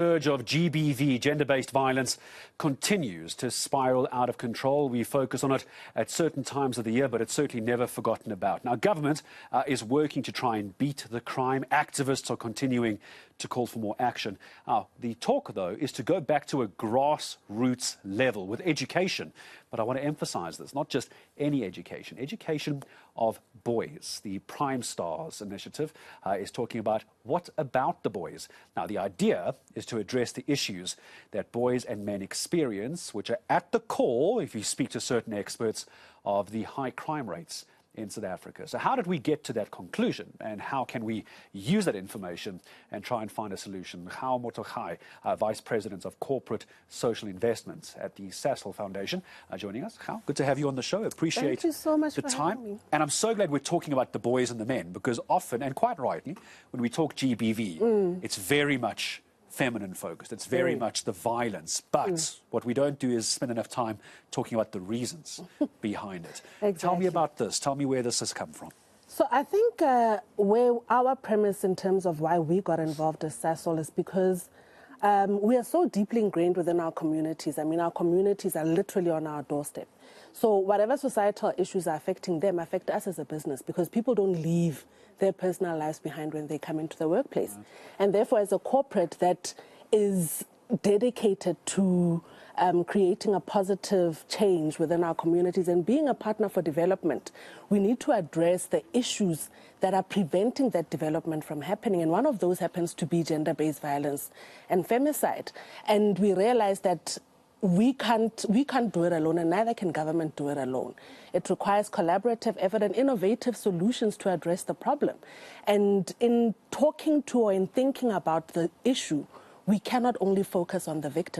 Surge of GBV, gender-based violence, continues to spiral out of control. We focus on it at certain times of the year, but it's certainly never forgotten about. Now, government is working to try and beat the crime. Activists are continuing to call for more action. Now, the talk, though, is to go back to a grassroots level with education. But I want to emphasize this, not just any education, education of boys. The PrimeStars initiative is talking about what about the boys. Now, the idea is to address the issues that boys and men experience, which are at the core, if you speak to certain experts, of the high crime rates in South Africa. So how did we get to that conclusion, and how can we use that information and try and find a solution? Gao Mothoagae, Vice President of Corporate Social Investments at the Sasol Foundation, joining us. Gao, good to have you on the show. Appreciate Thank you so much the for time. having me. And I'm so glad we're talking about the boys and the men, because often, and quite rightly, when we talk GBV, it's very much feminine focused. It's very much the violence. But what we don't do is spend enough time talking about the reasons behind it. Exactly. Tell me about this. Tell me where this has come from. So I think where our premise in terms of why we got involved as Sasol is because we are so deeply ingrained within our communities. I mean, our communities are literally on our doorstep. So whatever societal issues are affecting them affect us as a business, because people don't leave their personal lives behind when they come into the workplace. And therefore, as a corporate that is dedicated to creating a positive change within our communities and being a partner for development, we need to address the issues that are preventing that development from happening. And one of those happens to be gender-based violence and femicide. And we realize that we can't do it alone, and neither can government do it alone. It requires collaborative effort and innovative solutions to address the problem. And in talking to or in thinking about the issue, we cannot only focus on the victims.